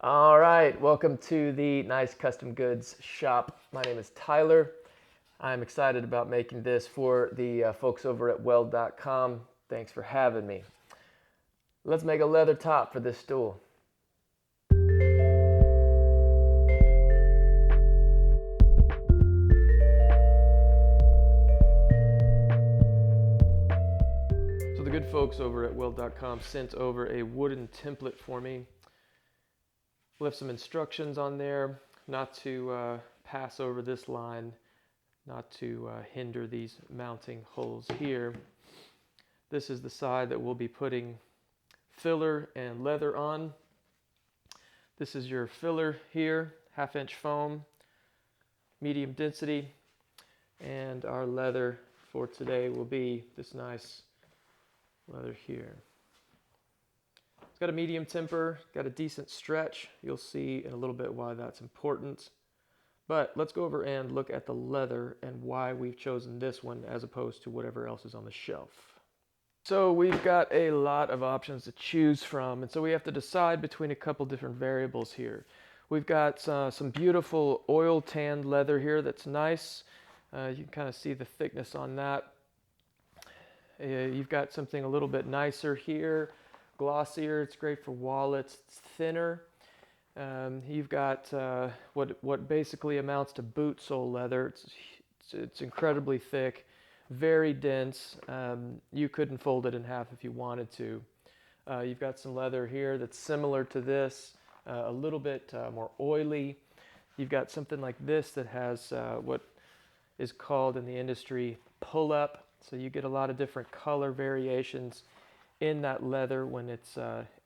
All right, welcome to the Nice Custom Goods shop. My name is Tyler. I'm excited about making this for the folks over at Weld.com. Thanks for having me. Let's make a leather top for this stool. So the good folks over at Weld.com sent over a wooden template for me. We'll have some instructions on there not to pass over this line, not to hinder these mounting holes here. This is the side that we'll be putting filler and leather on. This is your filler here, 1/2 inch foam, medium density, and our leather for today will be this nice leather here. It's got a medium temper, got a decent stretch. You'll see in a little bit why that's important. But let's go over and look at the leather and why we've chosen this one as opposed to whatever else is on the shelf. So we've got a lot of options to choose from, and so we have to decide between a couple different variables here. We've got some beautiful oil tanned leather here that's nice. You can kind of see the thickness on that. You've got something a little bit nicer here, glossier. It's great for wallets. It's thinner. You've got what basically amounts to boot sole leather. It's incredibly thick, very dense. You couldn't fold it in half if you wanted to. You've got some leather here that's similar to this, a little bit more oily. You've got something like this that has what is called in the industry pull-up. So you get a lot of different color variations in that leather when it's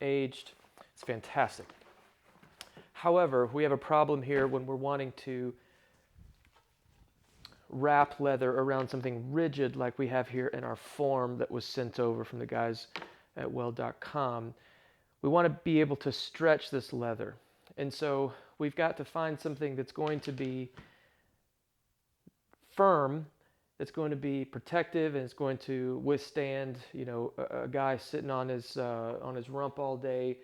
aged. It's fantastic. However, we have a problem here when we're wanting to wrap leather around something rigid like we have here in our form that was sent over from the guys at Weld.com. We want to be able to stretch this leather. And so we've got to find something that's going to be firm, it's going to be protective, and it's going to withstand, a guy sitting on his rump all day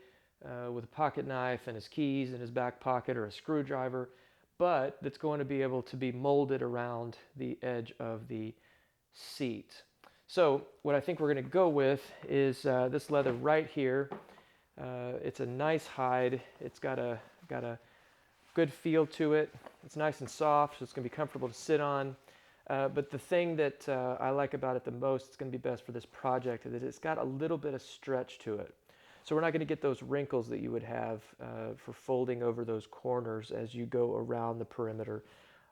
with a pocket knife and his keys in his back pocket or a screwdriver, but that's going to be able to be molded around the edge of the seat. So what I think we're going to go with is this leather right here. It's a nice hide. It's got a good feel to it. It's nice and soft, so it's going to be comfortable to sit on. But the thing that I like about it the most, it's going to be best for this project, is it's got a little bit of stretch to it. So we're not going to get those wrinkles that you would have for folding over those corners as you go around the perimeter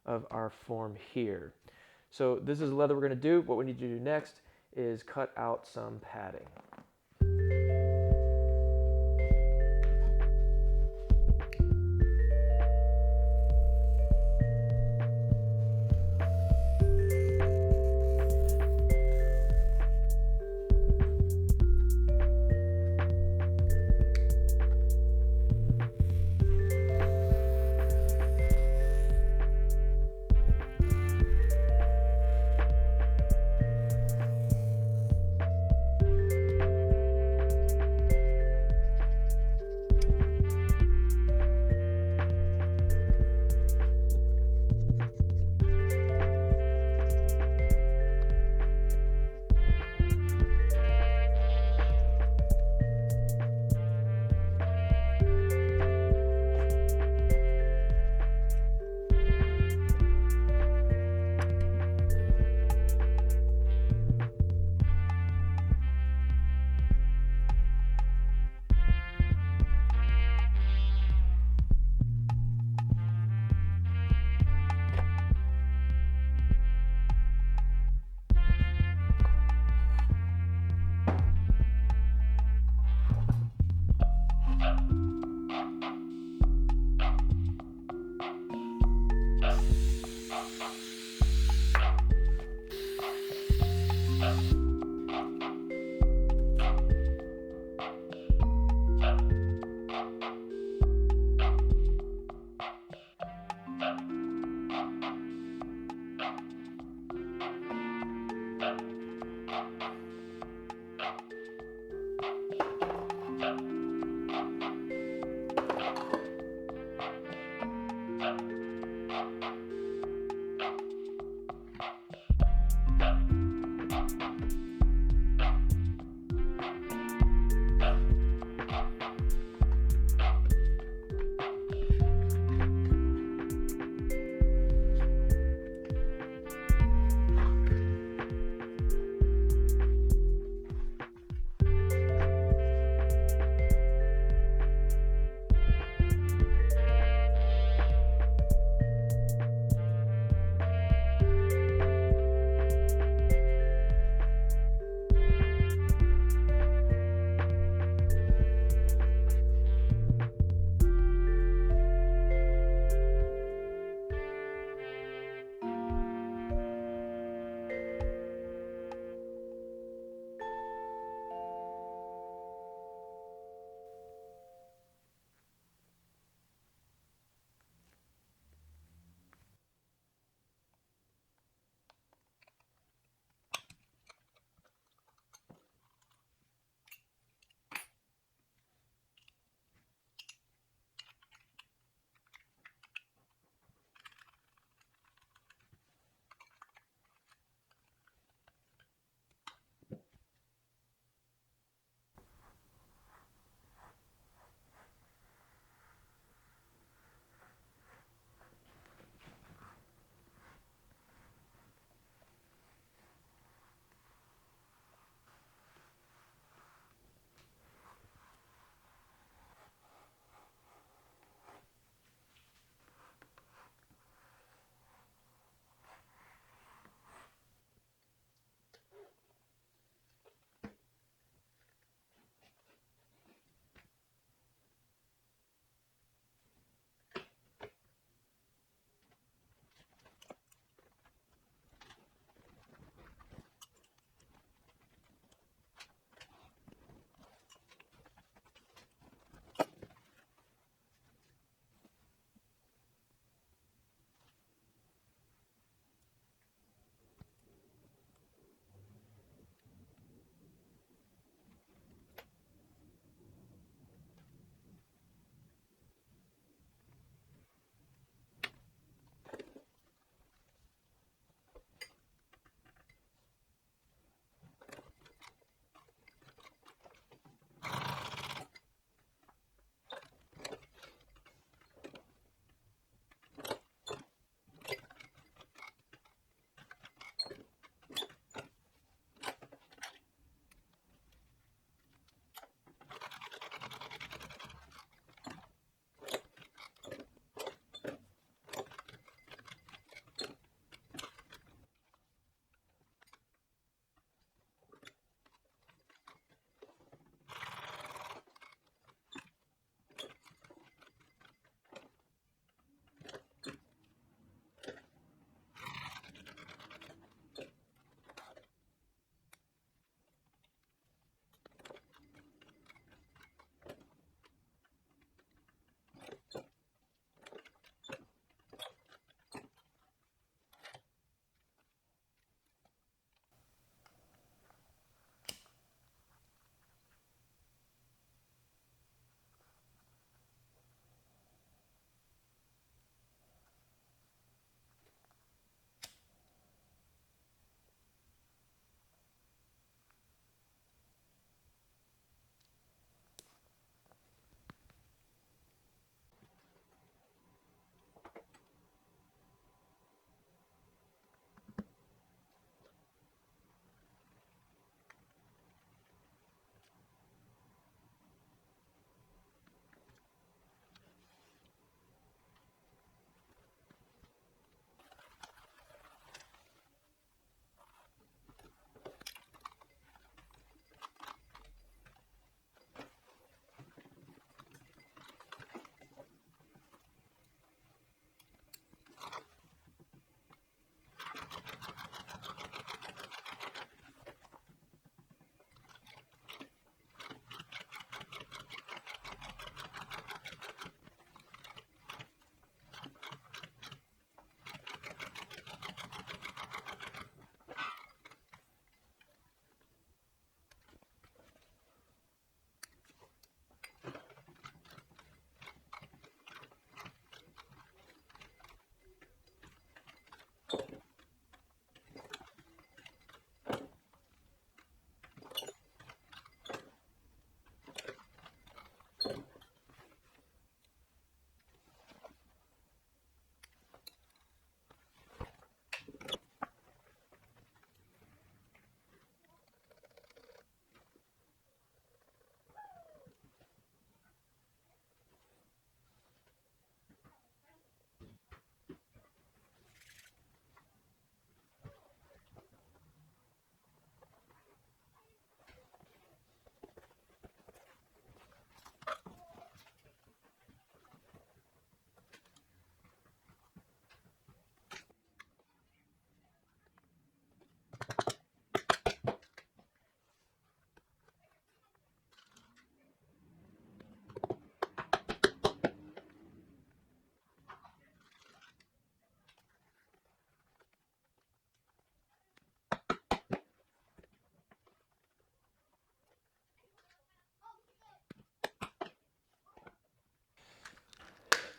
of our form here. So this is the leather we're going to do. What we need to do next is cut out some padding.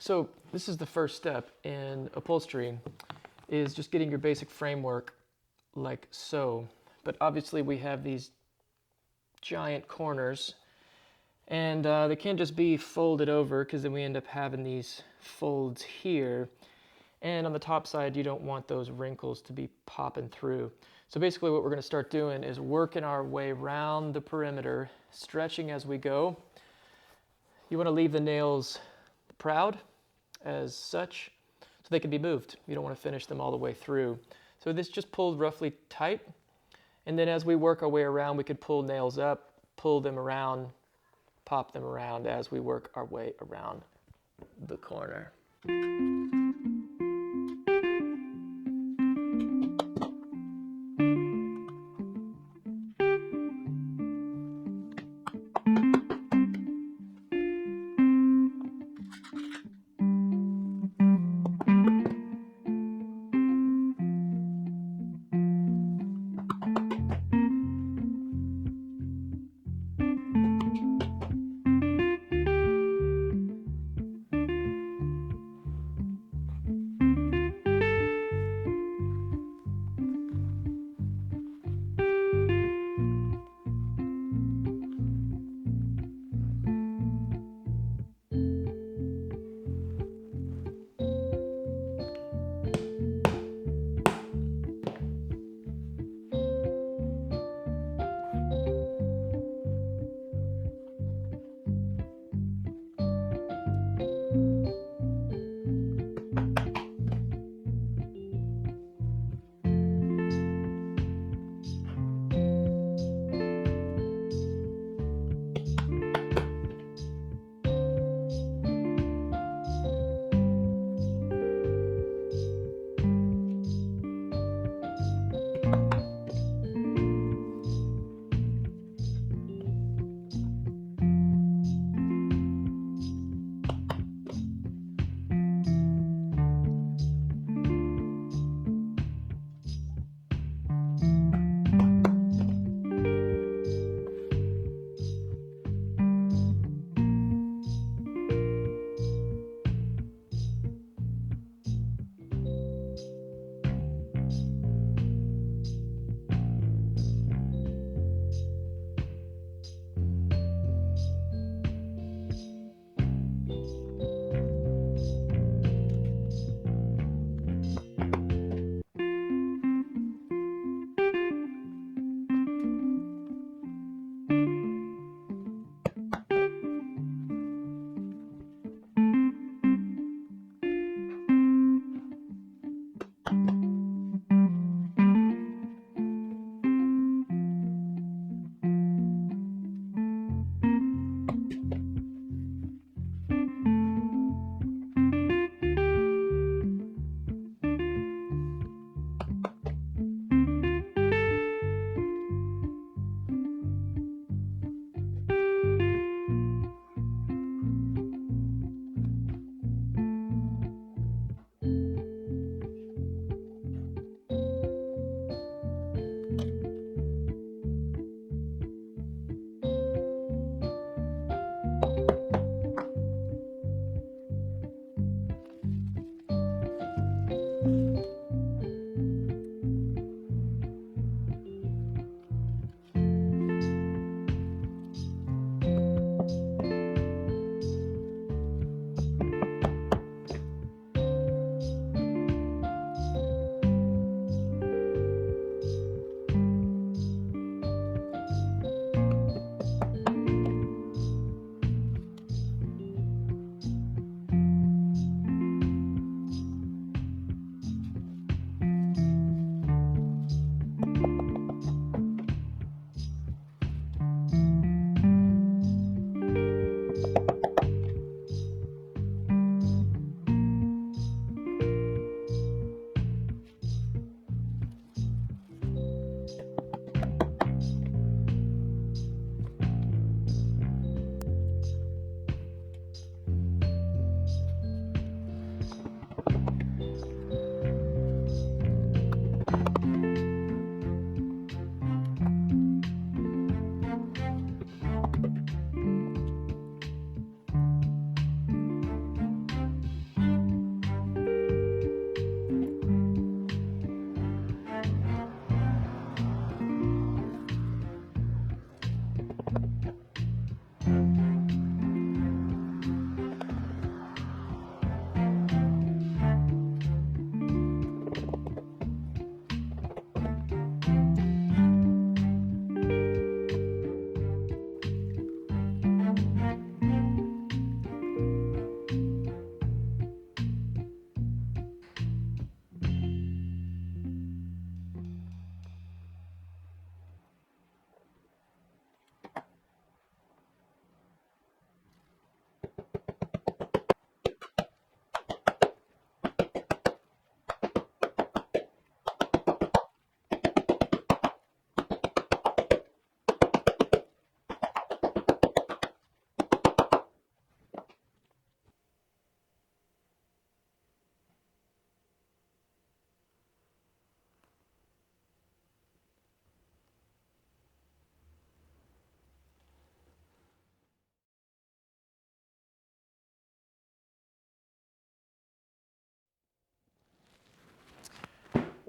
So this is the first step in upholstery, is just getting your basic framework like so. But obviously we have these giant corners, and they can't just be folded over, because then we end up having these folds here. And on the top side, you don't want those wrinkles to be popping through. So basically what we're going to start doing is working our way around the perimeter, stretching as we go. You want to leave the nails proud as such, so they can be moved. You don't want to finish them all the way through. So this just pulled roughly tight. And then as we work our way around, we could pull nails up, pull them around, pop them around as we work our way around the corner.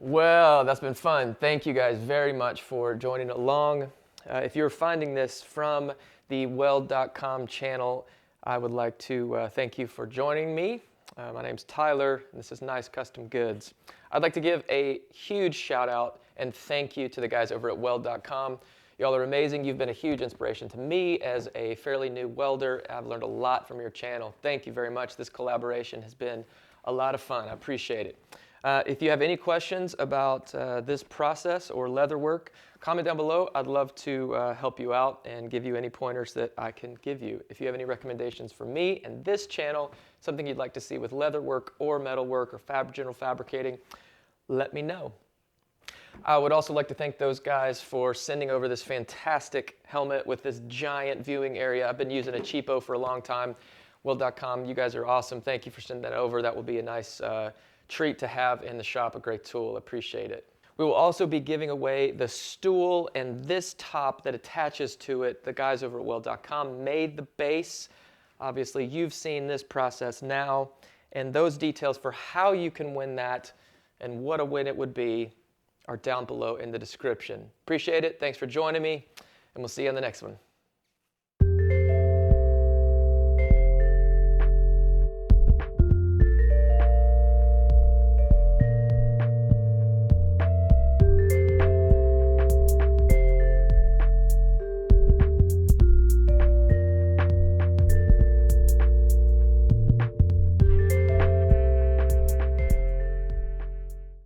Well, that's been fun. Thank you guys very much for joining along. If you're finding this from the Weld.com channel, I would like to thank you for joining me. My name's Tyler, and this is Nice Custom Goods. I'd like to give a huge shout out and thank you to the guys over at Weld.com. Y'all are amazing. You've been a huge inspiration to me as a fairly new welder. I've learned a lot from your channel. Thank you very much. This collaboration has been a lot of fun. I appreciate it. If you have any questions about this process or leather work, comment down below. I'd love to help you out and give you any pointers that I can give you. If you have any recommendations for me and this channel, something you'd like to see with leather work or metal work or general fabricating, let me know. I would also like to thank those guys for sending over this fantastic helmet with this giant viewing area. I've been using a cheapo for a long time. Weld.com, you guys are awesome. Thank you for sending that over. That will be a nice treat to have in the shop, a great tool. Appreciate it. We will also be giving away the stool and this top that attaches to it. The guys over at Weld.com made the base. Obviously, you've seen this process now, and those details for how you can win that and what a win it would be are down below in the description. Appreciate it. Thanks for joining me, and we'll see you on the next one.